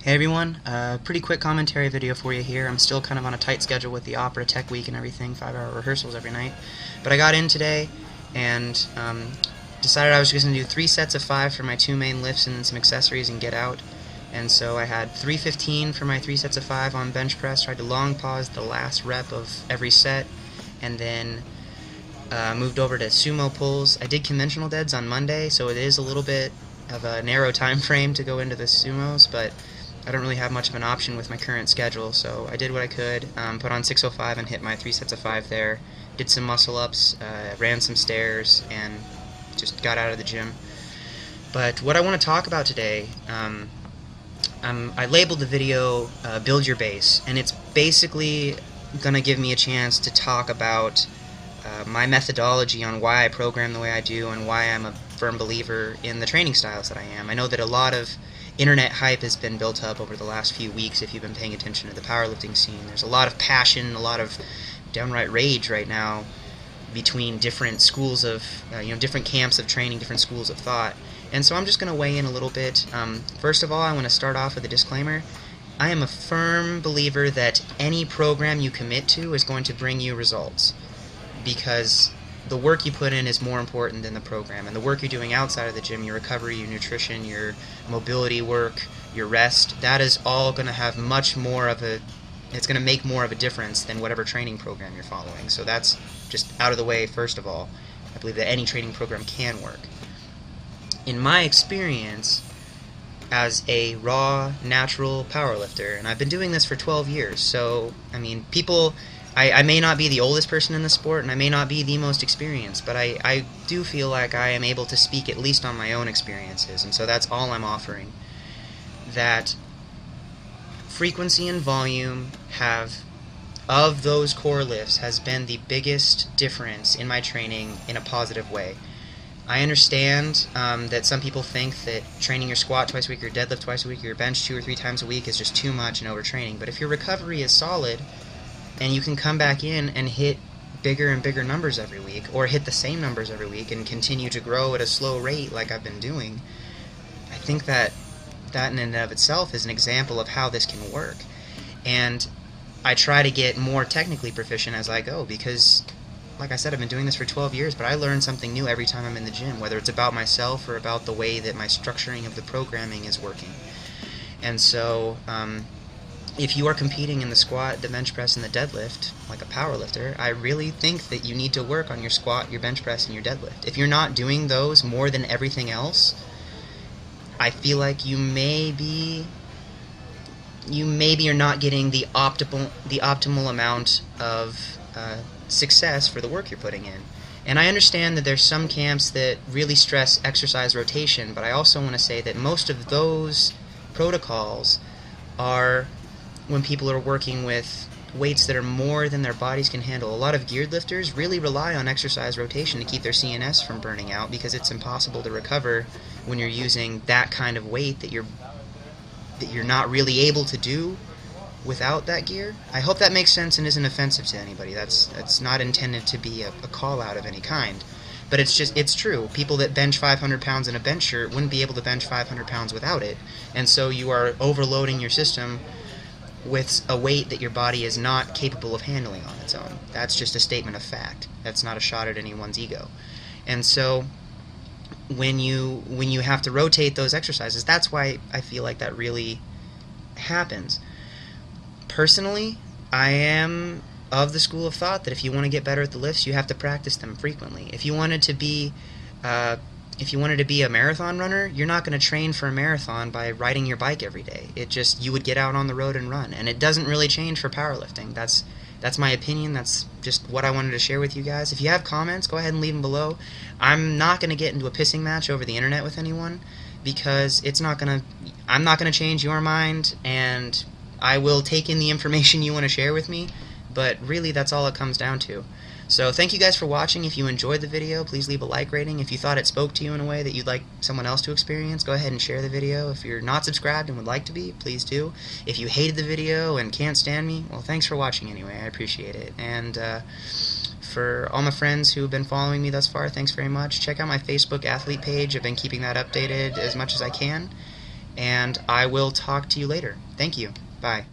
Hey everyone, pretty quick commentary video for you here. I'm still kind of on a tight schedule with the opera tech week and everything, 5-hour rehearsals every night. But I got in today and decided I was just going to do 3 sets of 5 for my 2 main lifts and some accessories and get out. And so I had 315 for my 3 sets of 5 on bench press, tried to long pause the last rep of every set, and then moved over to sumo pulls. I did conventional deads on Monday, so it is a little bit of a narrow time frame to go into the sumos, but I don't really have much of an option with my current schedule, so I did what I could, put on 605 and hit my 3 sets of 5 there, did some muscle ups, ran some stairs, and just got out of the gym. But what I want to talk about today, I labeled the video Build Your Base, and it's basically going to give me a chance to talk about my methodology on why I program the way I do and why I'm a firm believer in the training styles that I am. I know that a lot of internet hype has been built up over the last few weeks if you've been paying attention to the powerlifting scene. There's a lot of passion, a lot of downright rage right now between different schools of, different camps of training, different schools of thought. And so I'm just going to weigh in a little bit. First of all, I want to start off with a disclaimer. I am a firm believer that any program you commit to is going to bring you results, because the work you put in is more important than the program. And the work you're doing outside of the gym, your recovery, your nutrition, your mobility work, your rest, that is all going to have much more of a, it's going to make more of a difference than whatever training program you're following. So that's just out of the way, first of all. I believe that any training program can work. In my experience, as a raw, natural powerlifter, and I've been doing this for 12 years, so, I mean, I may not be the oldest person in the sport, and I may not be the most experienced, but I do feel like I am able to speak at least on my own experiences, and so that's all I'm offering. That frequency and volume of those core lifts, has been the biggest difference in my training in a positive way. I understand that some people think that training your squat twice a week, your deadlift twice a week, your bench 2 or 3 times a week is just too much and overtraining, but if your recovery is solid, and you can come back in and hit bigger and bigger numbers every week, or hit the same numbers every week and continue to grow at a slow rate like I've been doing, I think that in and of itself is an example of how this can work. And I try to get more technically proficient as I go, because, like I said, I've been doing this for 12 years, but I learn something new every time I'm in the gym, whether it's about myself or about the way that my structuring of the programming is working. And so, if you are competing in the squat, the bench press, and the deadlift, like a powerlifter, I really think that you need to work on your squat, your bench press, and your deadlift. If you're not doing those more than everything else, I feel like you maybe are not getting the optimal amount of success for the work you're putting in. And I understand that there's some camps that really stress exercise rotation, but I also want to say that most of those protocols are when people are working with weights that are more than their bodies can handle. A lot of geared lifters really rely on exercise rotation to keep their CNS from burning out, because it's impossible to recover when you're using that kind of weight that you're not really able to do without that gear. I hope that makes sense and isn't offensive to anybody. That's not intended to be a call out of any kind. But it's true. People that bench 500 pounds in a bench shirt wouldn't be able to bench 500 pounds without it. And so you are overloading your system with a weight that your body is not capable of handling on its own. That's just a statement of fact. That's not a shot at anyone's ego. And so when you have to rotate those exercises, that's why I feel like that really happens. Personally, I am of the school of thought that if you want to get better at the lifts, you have to practice them frequently. If you wanted to be a marathon runner, you're not going to train for a marathon by riding your bike every day. You would get out on the road and run. And it doesn't really change for powerlifting. That's my opinion. That's just what I wanted to share with you guys. If you have comments, go ahead and leave them below. I'm not going to get into a pissing match over the internet with anyone, because I'm not going to change your mind, and I will take in the information you want to share with me, but really that's all it comes down to. So thank you guys for watching. If you enjoyed the video, please leave a like rating. If you thought it spoke to you in a way that you'd like someone else to experience, go ahead and share the video. If you're not subscribed and would like to be, please do. If you hated the video and can't stand me, well, thanks for watching anyway. I appreciate it. And for all my friends who have been following me thus far, thanks very much. Check out my Facebook athlete page. I've been keeping that updated as much as I can. and I will talk to you later. Thank you. Bye.